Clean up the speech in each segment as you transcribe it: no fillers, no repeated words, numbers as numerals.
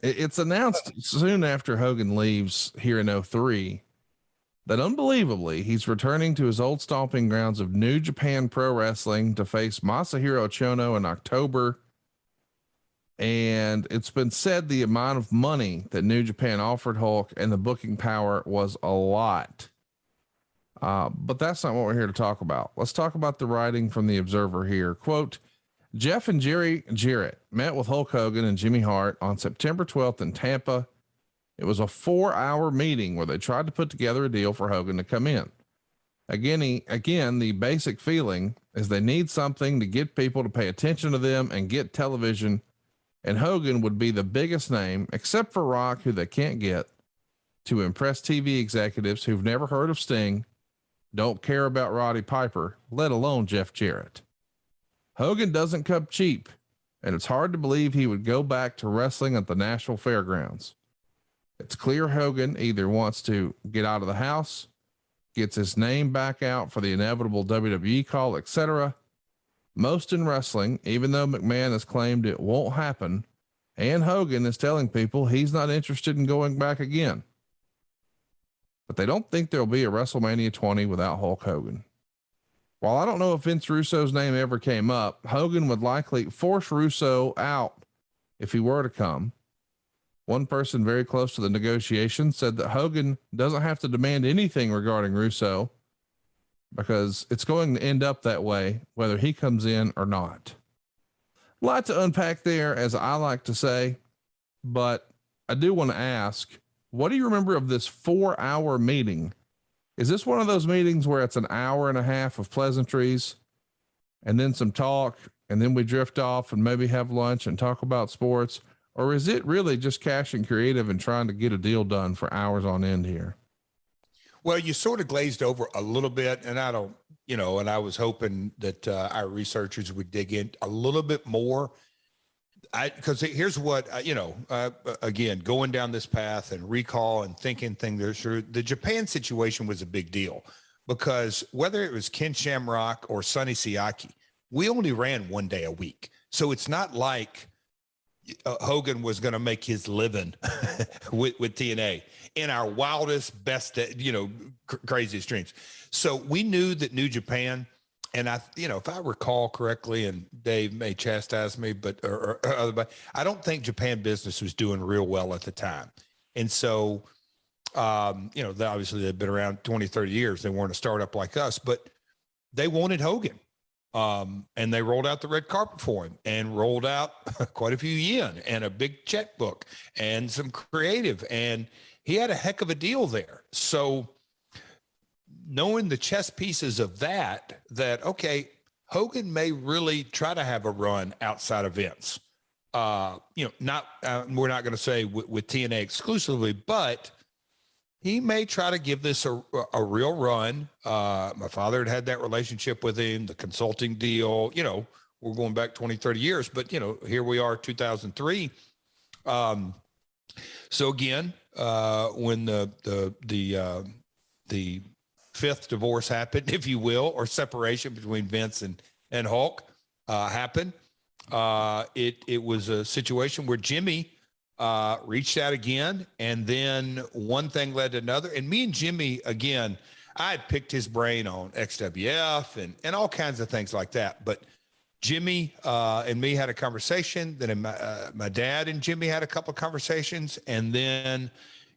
It's announced soon after Hogan leaves here in '03 that unbelievably he's returning to his old stomping grounds of New Japan Pro Wrestling to face Masahiro Chono in October. And it's been said the amount of money that New Japan offered Hulk and the booking power was a lot. But that's not what we're here to talk about. Let's talk about the writing from the Observer here. Quote, Jeff and Jarrett met with Hulk Hogan and Jimmy Hart on September 12th in Tampa. It was a 4-hour meeting where they tried to put together a deal for Hogan to come in. Again, the basic feeling is they need something to get people to pay attention to them and get television. And Hogan would be the biggest name, except for Rock, who they can't get, to impress TV executives who've never heard of Sting, don't care about Roddy Piper, let alone Jeff Jarrett. Hogan doesn't come cheap, and it's hard to believe he would go back to wrestling at the Nashville Fairgrounds. It's clear Hogan either wants to get out of the house, gets his name back out for the inevitable WWE call, etc. Most in wrestling, even though McMahon has claimed it won't happen, and Hogan is telling people he's not interested in going back again. But they don't think there'll be a WrestleMania 20 without Hulk Hogan. While I don't know if Vince Russo's name ever came up, Hogan would likely force Russo out if he were to come. One person very close to the negotiation said that Hogan doesn't have to demand anything regarding Russo because it's going to end up that way, whether he comes in or not. A lot to unpack there, as I like to say, but I do want to ask, what do you remember of this 4-hour meeting? Is this one of those meetings where it's an hour and a half of pleasantries and then some talk, and then we drift off and maybe have lunch and talk about sports? Or is it really just cash and creative and trying to get a deal done for hours on end here? Well, you sort of glazed over a little bit, and I don't, and I was hoping that our researchers would dig in a little bit more. Because here's what, again, going down this path and recall and thinking things through, the Japan situation was a big deal because whether it was Ken Shamrock or Sonny Siaki, we only ran one day a week. So it's not like Hogan was going to make his living with TNA in our wildest, best, craziest dreams. So we knew that New Japan, and if I recall correctly, and Dave may chastise me, but or otherwise, I don't think Japan business was doing real well at the time. And so, obviously they've been around 20, 30 years. They weren't a startup like us, but they wanted Hogan. And they rolled out the red carpet for him and rolled out quite a few yen and a big checkbook and some creative. And he had a heck of a deal there. So, knowing the chess pieces of that, okay, Hogan may really try to have a run outside of Vince. We're not going to say with TNA exclusively, but he may try to give this a real run. My father had that relationship with him, the consulting deal, we're going back 20, 30 years, but here we are, 2003. So again, when the fifth divorce happened, if you will, or separation between Vince and Hulk happened. It was a situation where Jimmy reached out again, and then one thing led to another. And me and Jimmy, again, I had picked his brain on XWF and all kinds of things like that. But Jimmy and me had a conversation. Then my dad and Jimmy had a couple of conversations, and then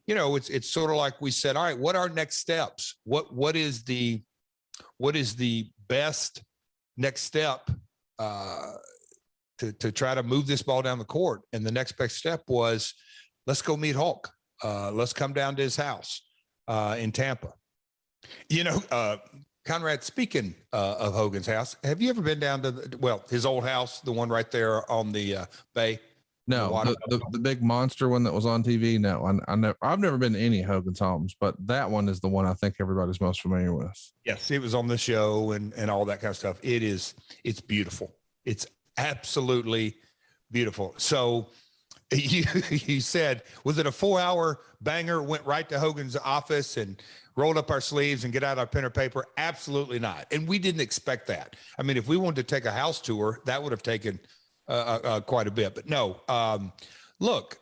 it's sort of like we said, all right, what are next steps? What is the best next step to try to move this ball down the court? And the next best step was, let's go meet Hulk. Let's come down to his house in Tampa. Conrad, speaking of Hogan's house, have you ever been down to his old house, the one right there on the bay? No, the big monster one that was on TV. No, I've never been to any Hogan's homes, but that one is the one I think everybody's most familiar with. Yes, it was on the show and all that kind of stuff. It's beautiful. It's absolutely beautiful. So you said, was it a 4-hour banger? Went right to Hogan's office and rolled up our sleeves and get out our pen or paper? Absolutely not. And we didn't expect that. I mean, if we wanted to take a house tour, that would have taken quite a bit, but no. Look,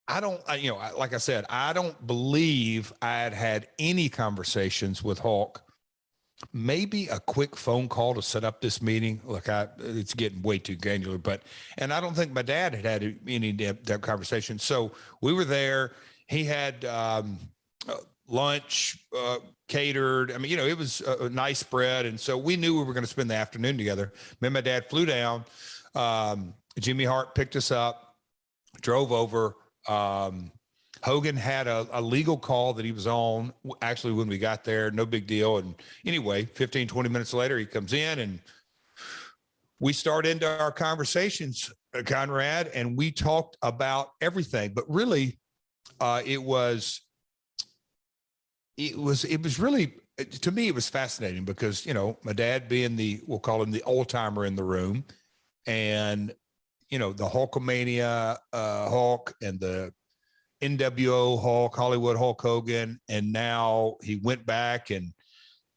like I said, I don't believe I had any conversations with Hulk. Maybe a quick phone call to set up this meeting. Look, it's getting way too granular, and I don't think my dad had any that conversation. So we were there. He had lunch catered. I mean, it was a nice spread. And so we knew we were going to spend the afternoon together. Me and my dad flew down. Jimmy Hart picked us up, drove over. Hogan had a legal call that he was on actually when we got there. No big deal. And anyway, 15, 20 minutes later, he comes in and we start into our conversations, Conrad, and we talked about everything. But really, it was really, to me, it was fascinating because, my dad being we'll call him the old timer in the room, and, the Hulkamania Hulk and the NWO Hulk, Hollywood Hulk Hogan. And now he went back and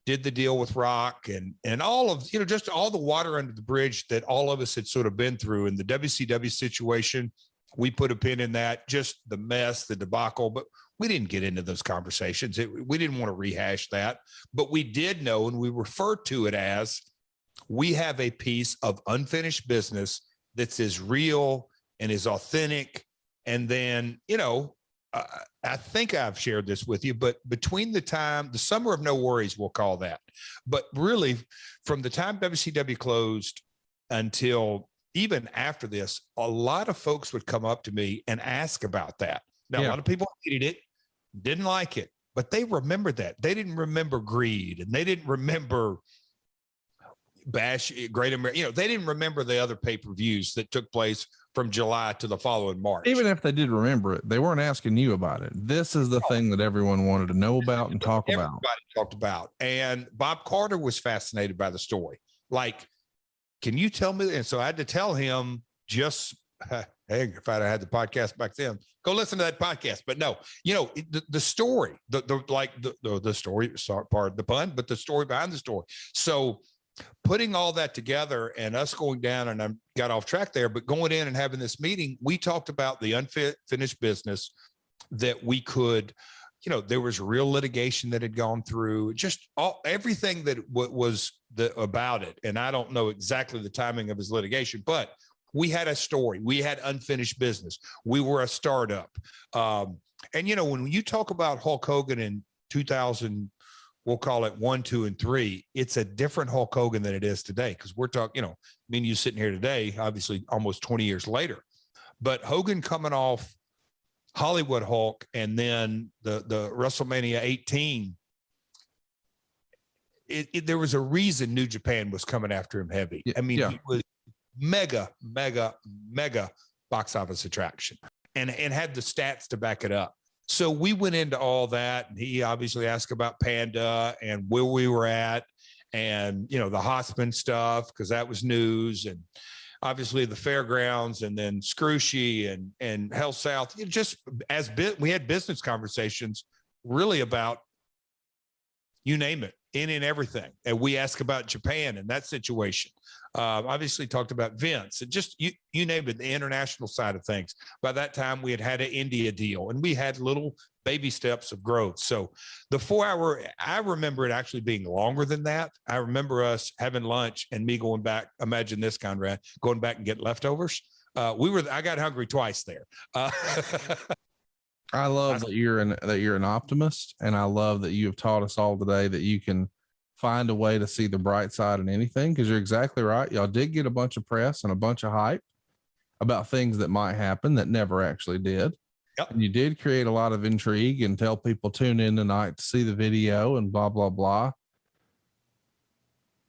did the deal with Rock and all of, just all the water under the bridge that all of us had sort of been through in the WCW situation. We put a pin in that, just the mess, the debacle, but we didn't get into those conversations. We didn't want to rehash that, but we did know, and we refer to it as, we have a piece of unfinished business that's as real and as authentic. And then, I think I've shared this with you, but between the summer of no worries, we'll call that, but really from the time WCW closed until even after this, a lot of folks would come up to me and ask about that. Now, a lot of people hated it, didn't like it, but they remembered that. They didn't remember Greed, and they didn't remember Bash, Great America. They didn't remember the other pay-per-views that took place from July to the following March. Even if they did remember it, they weren't asking you about it. This is the thing that everyone wanted to know about and talk about. Everybody talked about. And Bob Carter was fascinated by the story. Like, can you tell me? And so I had to tell him, just, hey, if I'd had the podcast back then, go listen to that podcast. But no, the story, the story, sorry, pardon the pun, but the story behind the story. So putting all that together and us going down, and I got off track there, but going in and having this meeting, we talked about the unfinished business that we could, there was real litigation that had gone through, just everything that was about it. And I don't know exactly the timing of his litigation, but we had a story. We had unfinished business. We were a startup. And, when you talk about Hulk Hogan in 2000, we'll call it 1, 2, and 3. It's a different Hulk Hogan than it is today. Cause we're talking, me and you sitting here today, obviously almost 20 years later, but Hogan coming off Hollywood Hulk and then the WrestleMania 18, there was a reason New Japan was coming after him heavy. I mean, He was mega box office attraction and had the stats to back it up. So we went into all that, and he obviously asked about Panda and where we were at, and the Hosman stuff, because that was news, and obviously the fairgrounds, and then Scroochie and Hell South. Just we had business conversations really about, you name it, in and everything. And we asked about Japan and that situation. Obviously talked about Vince and just you named it, the international side of things. By that time, we had an India deal, and we had little baby steps of growth. So the 4 hour, I remember it actually being longer than that. I remember us having lunch and me going back. Imagine this, Conrad, going back and get leftovers. I got hungry twice there. I love that you're an optimist, and I love that you have taught us all today that you can find a way to see the bright side in anything, because you're exactly right. Y'all did get a bunch of press and a bunch of hype about things that might happen that never actually did. Yep. And you did create a lot of intrigue and tell people tune in tonight to see the video and blah, blah, blah.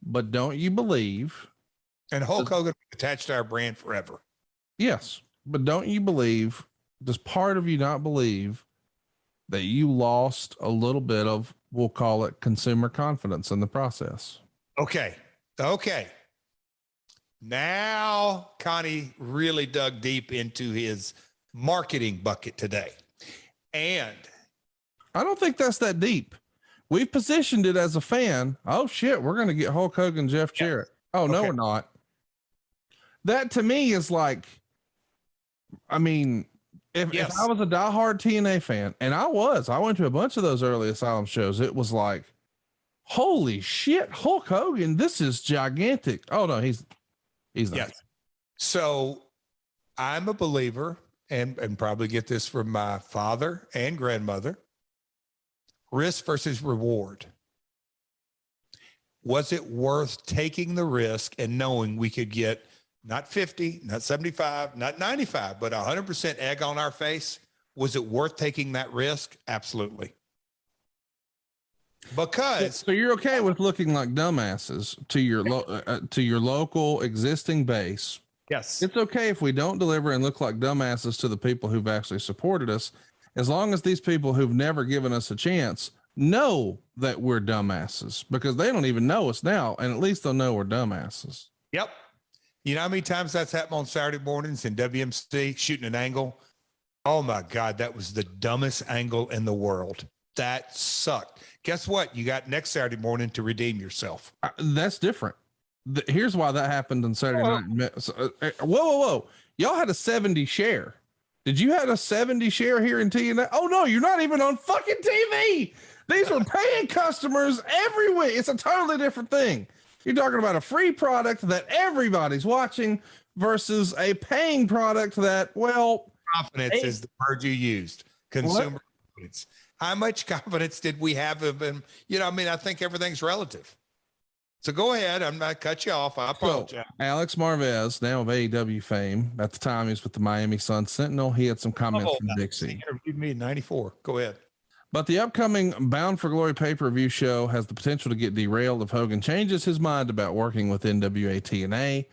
But don't you believe? And Hulk Hogan attached to our brand forever. Yes. But don't you believe, does part of you not believe that you lost a little bit of, we'll call it, consumer confidence in the process? Okay. Now Connie really dug deep into his marketing bucket today. And I don't think that's that deep. We've positioned it as a fan. Oh shit, we're going to get Hulk Hogan, Jeff Jarrett. Oh, no, we're not. That to me is like, I mean, if I was a diehard TNA fan, and I went to a bunch of those early Asylum shows. It was like, holy shit, Hulk Hogan, this is gigantic. Oh no, he's not. Yes. So I'm a believer, and probably get this from my father and grandmother. Risk versus reward. Was it worth taking the risk and knowing we could get not 50, not 75, not 95, but 100% egg on our face? Was it worth taking that risk? Absolutely. Because so you're okay with looking like dumbasses to your local existing base. yes, It's okay if we don't deliver and look like dumbasses to the people who've actually supported us, as long as these people who've never given us a chance know that we're dumbasses, because they don't even know us now, and at least they'll know we're dumbasses. Yep. You know how many times that's happened on Saturday mornings in WMC, shooting an angle? Oh my God, that was the dumbest angle in the world. That sucked. Guess what? You got next Saturday morning to redeem yourself. That's different. Here's why that happened on Saturday night. Whoa. Y'all had a 70 share. Did you have a 70 share here in TNA? Oh no, you're not even on fucking TV. These were paying customers every week. It's a totally different thing. You're talking about a free product that everybody's watching versus a paying product that, well, confidence is the word you used. Consumer confidence. How much confidence did we have of him? You know, I mean, I think everything's relative. So go ahead. I'm not cut you off. I apologize. So, Alex Marvez, now of AEW fame, at the time he was with the Miami Sun Sentinel. He had some comments from Dixie. He interviewed me in '94. Go ahead. But the upcoming Bound for Glory pay-per-view show has the potential to get derailed if Hogan changes his mind about working with NWA TNA.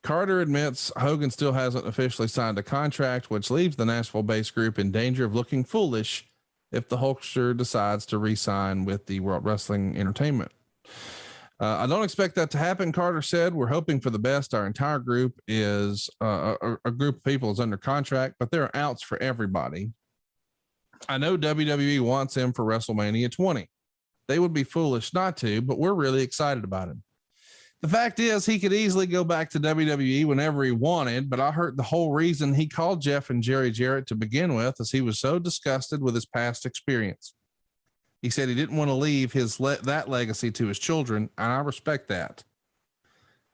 Carter admits Hogan still hasn't officially signed a contract, which leaves the Nashville-based group in danger of looking foolish if the Hulkster decides to re-sign with the World Wrestling Entertainment. I don't expect that to happen, Carter said. We're hoping for the best. Our entire group is a group of people is under contract, but there are outs for everybody. I know WWE wants him for WrestleMania 20. They would be foolish not to, but we're really excited about him. The fact is, he could easily go back to WWE whenever he wanted, but I heard the whole reason he called Jeff and Jerry Jarrett to begin with is he was so disgusted with his past experience. He said he didn't want to leave that legacy to his children, and I respect that.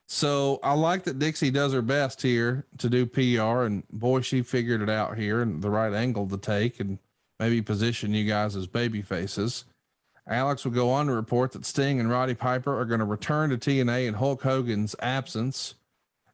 So I like that Dixie does her best here to do PR, and boy, she figured it out here and the right angle to take and maybe position you guys as baby faces. Alex would go on to report that Sting and Roddy Piper are going to return to TNA in Hulk Hogan's absence.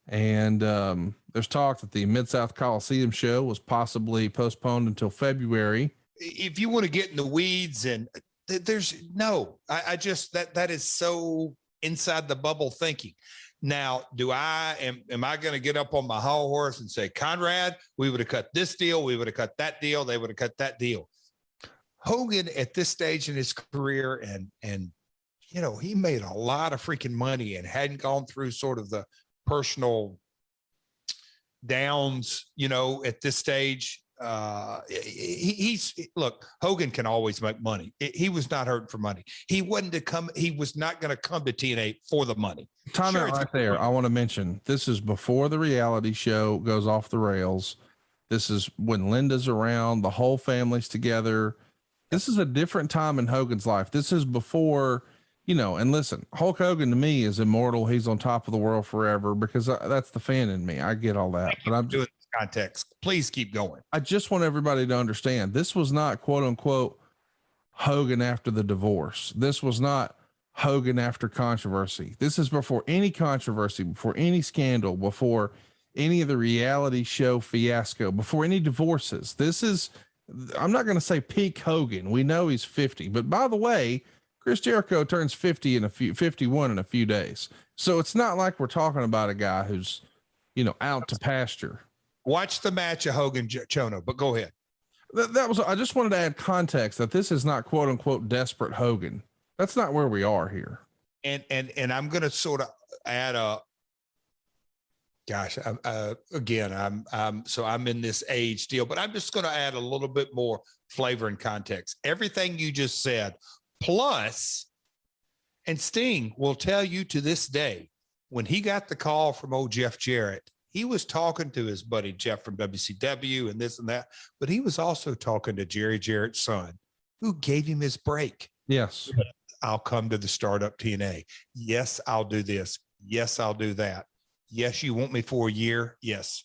And there's talk that the Mid-South Coliseum show was possibly postponed until February. If you want to get in the weeds, and there's no, I just, that is so inside the bubble thinking. Now, am I going to get up on my high horse and say, Conrad, we would have cut this deal, we would have cut that deal, they would have cut that deal. Hogan at this stage in his career, and you know, he made a lot of freaking money and hadn't gone through sort of the personal downs, you know, at this stage. Look, Hogan can always make money. He was not hurting for money. He was not going to come to TNA for the money. Time out right there. I want to mention this is before the reality show goes off the rails. This is when Linda's around, the whole family's together. This is a different time in Hogan's life. This is before, you know, and listen, Hulk Hogan to me is immortal. He's on top of the world forever because that's the fan in me. I get all that, but I'm doing context. Please keep going. I just want everybody to understand this was not quote unquote Hogan after the divorce. This was not Hogan after controversy. This is before any controversy, before any scandal, before any of the reality show fiasco, before any divorces. This is, I'm not going to say peak Hogan. We know he's 50, but by the way, Chris Jericho turns 51 in a few days. So it's not like we're talking about a guy who's, you know, out to pasture. Watch the match of Hogan Chono, but go ahead. That was, I just wanted to add context that this is not quote unquote desperate Hogan. That's not where we are here. And I'm going to sort of add I'm in this age deal, but I'm just going to add a little bit more flavor and context. Everything you just said, plus, and Sting will tell you to this day, when he got the call from old Jeff Jarrett, he was talking to his buddy Jeff from WCW and this and that, but he was also talking to Jarrett's son, who gave him his break. Yes. I'll come to the startup TNA. Yes, I'll do this. Yes, I'll do that. Yes, you want me for a year? Yes.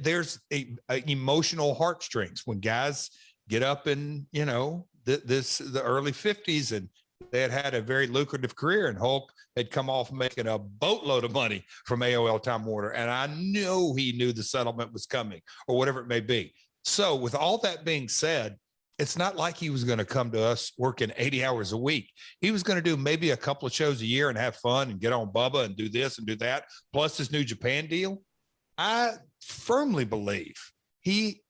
There's a emotional heartstrings when guys get up in, you know, the early 50s, and they had a very lucrative career, and Hulk had come off making a boatload of money from AOL Time Warner. And I know he knew the settlement was coming or whatever it may be. So with all that being said, it's not like he was going to come to us working 80 hours a week. He was going to do maybe a couple of shows a year and have fun and get on Bubba and do this and do that. Plus his New Japan deal. I firmly believe he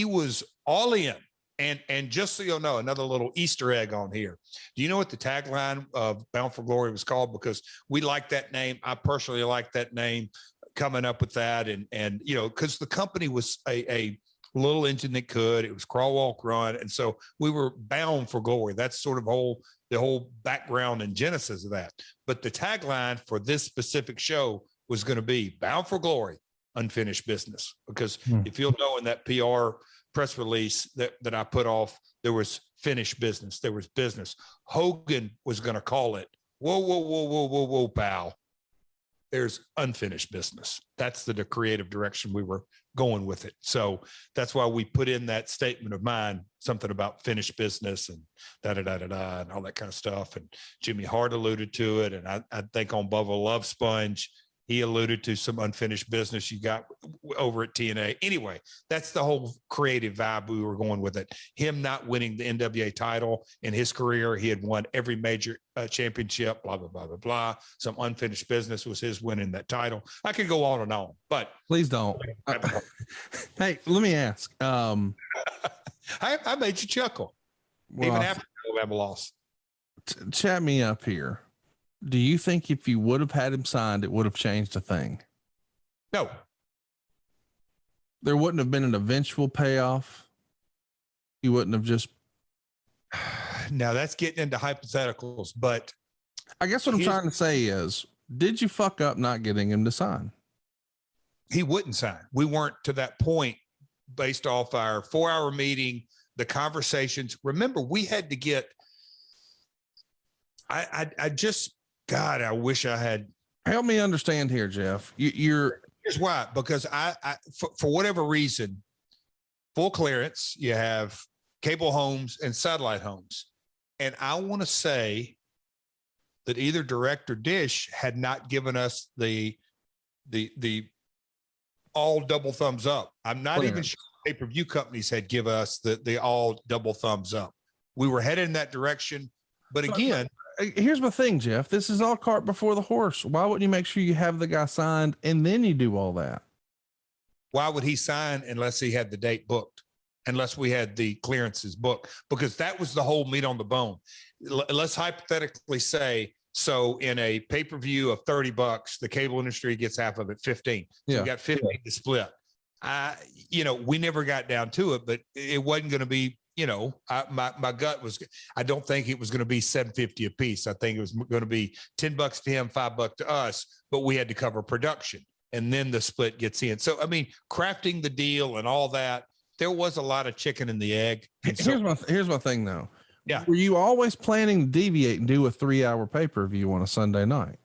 was all in. And just so you'll know, another little Easter egg on here. Do you know what the tagline of Bound for Glory was called? Because we like that name. I personally like that name, coming up with that. And you know, because the company was a little engine that could. It was crawl, walk, run. And so we were bound for glory. That's sort of the whole background and genesis of that. But the tagline for this specific show was going to be Bound for Glory, Unfinished Business. Because if you'll know, in that PR press release that I put off, there was finished business. There was business. Hogan was going to call it, whoa, pal. There's unfinished business. That's the creative direction we were going with it. So that's why we put in that statement of mine, something about finished business and da-da-da-da-da and all that kind of stuff. And Jimmy Hart alluded to it. And I think on Bubba Love Sponge, he alluded to some unfinished business you got over at TNA. Anyway, that's the whole creative vibe we were going with it. Him not winning the NWA title in his career. He had won every major championship, blah, blah, blah, blah, blah. Some unfinished business was his winning that title. I could go on and on, but. Please don't. Hey, let me ask. I made you chuckle, well, even after Alabama loss. Chat me up here. Do you think if you would have had him signed, it would have changed a thing? No. There wouldn't have been an eventual payoff. You wouldn't have just. Now that's getting into hypotheticals, but I guess what I'm trying to say is, did you fuck up not getting him to sign? He wouldn't sign. We weren't to that point based off our 4-hour meeting, the conversations. Remember, we had to get, I just, God, I wish I had. Help me understand here, Jeff. You're here's why, because for whatever reason, full clearance, you have cable homes and satellite homes. And I want to say that either Direct or Dish had not given us the all double thumbs up. I'm not even sure pay-per-view companies had given us the all double thumbs up. We were headed in that direction. But again, here's my thing, Jeff. This is all cart before the horse. Why wouldn't you make sure you have the guy signed and then you do all that? Why would he sign unless he had the date booked? Unless we had the clearances booked? Because that was the whole meat on the bone. Let's hypothetically say, so in a pay-per-view of $30, the cable industry gets half of it, 15. So we got 15 to split. We never got down to it, but it wasn't going to be, my gut was, I don't think it was going to be $7.50 a piece. I think it was going to be $10 to him, $5 to us, but we had to cover production and then the split gets in. So, I mean, crafting the deal and all that, there was a lot of chicken in the egg. Here's my thing though. Yeah. Were you always planning to deviate and do a 3-hour pay-per-view on a Sunday night?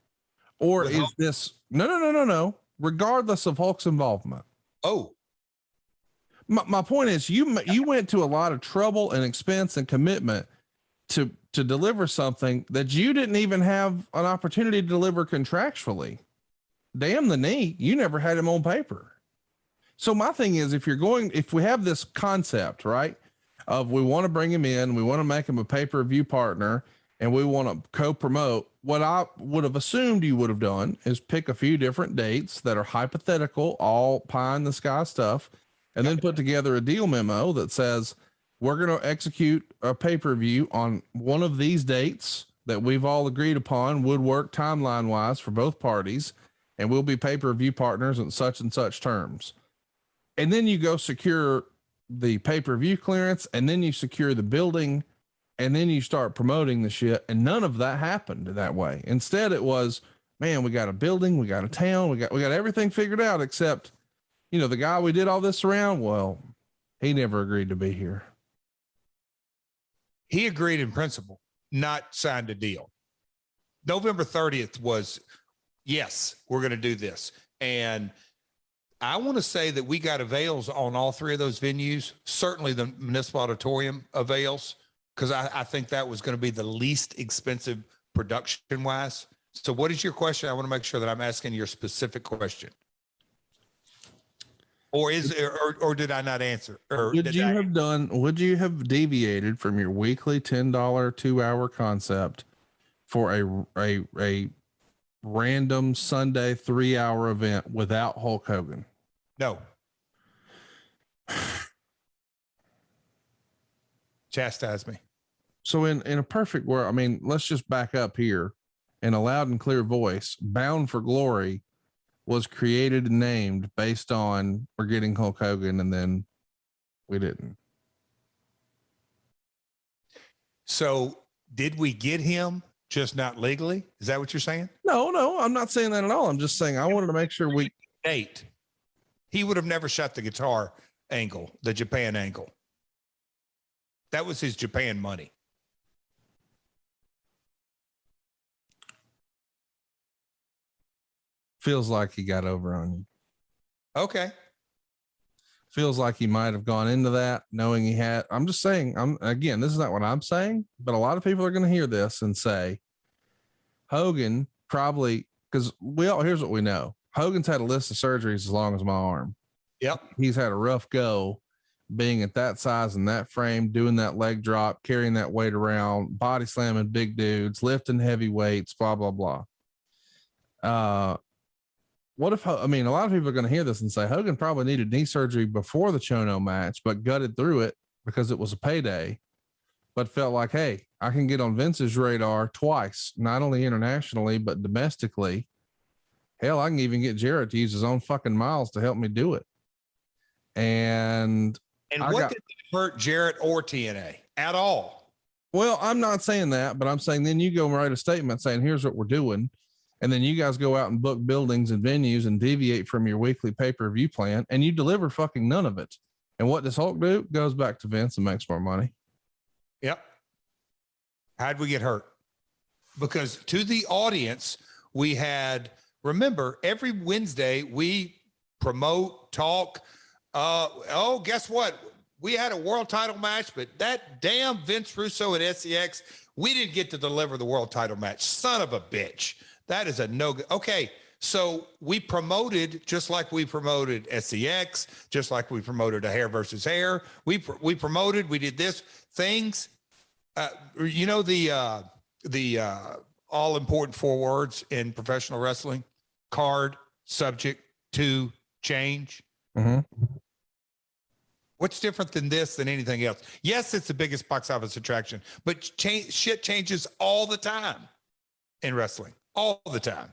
Or is this no, regardless of Hulk's involvement? Oh, my point is you went to a lot of trouble and expense and commitment to deliver something that you didn't even have an opportunity to deliver contractually. Damn the knee. You never had him on paper. So my thing is, if we have this concept, right, of we want to bring him in, we want to make him a pay-per-view partner, and we want to co-promote, what I would have assumed you would have done is pick a few different dates that are hypothetical, all pie in the sky stuff, and then put together a deal memo that says, we're going to execute a pay-per-view on one of these dates that we've all agreed upon would work timeline wise for both parties. And we'll be pay-per-view partners in such and such terms. And then you go secure the pay-per-view clearance, and then you secure the building, and then you start promoting the shit. And none of that happened that way. Instead, it was, man, we got a building, we got a town, we got everything figured out except, you know, the guy we did all this around. Well, he never agreed to be here. He agreed in principle, not signed a deal. November 30th was, yes, we're going to do this. And I want to say that we got avails on all three of those venues. Certainly the Municipal Auditorium avails, because I think that was going to be the least expensive production wise. So what is your question? I want to make sure that I'm asking your specific question. Or or did I not answer? Or would you have deviated from your weekly $10 2-hour concept for a random Sunday 3-hour event without Hulk Hogan? No. Chastise me. So in a perfect world, I mean, let's just back up here in a loud and clear voice. Bound for Glory was created and named based on we're getting Hulk Hogan, and then we didn't. So did we get him, just not legally? Is that what you're saying? No, I'm not saying that at all. I'm just saying I wanted to make sure we. Nate, he would have never shot the guitar angle, the Japan angle. That was his Japan money. Feels like he got over on you. Okay. Feels like he might have gone into that knowing he had. I'm just saying, again, this is not what I'm saying, but a lot of people are going to hear this and say, Hogan probably, because here's what we know. Hogan's had a list of surgeries as long as my arm. Yep. He's had a rough go being at that size and that frame, doing that leg drop, carrying that weight around, body slamming big dudes, lifting heavy weights, blah, blah, blah. What if, I mean, a lot of people are going to hear this and say Hogan probably needed knee surgery before the Chono match, but gutted through it because it was a payday, but felt like, hey, I can get on Vince's radar twice, not only internationally, but domestically. Hell, I can even get Jarrett to use his own fucking miles to help me do it. And what did it hurt Jarrett or TNA at all? Well, I'm not saying that, but I'm saying then you go and write a statement saying, here's what we're doing. And then you guys go out and book buildings and venues and deviate from your weekly pay-per-view plan, and you deliver fucking none of it. And what does Hulk do? Goes back to Vince and makes more money. Yep. How'd we get hurt? Because to the audience, we had, remember, every Wednesday we promote, talk. Guess what? We had a world title match, but that damn Vince Russo at SEX, we didn't get to deliver the world title match. Son of a bitch. That is a no. Okay. So we promoted just like we promoted SEX, just like we promoted a hair versus hair. We promoted, we did this things. You know, the all important 4 words in professional wrestling: card, subject to change. Mm-hmm. What's different than this than anything else? Yes, it's the biggest box office attraction, but shit changes all the time in wrestling, all the time.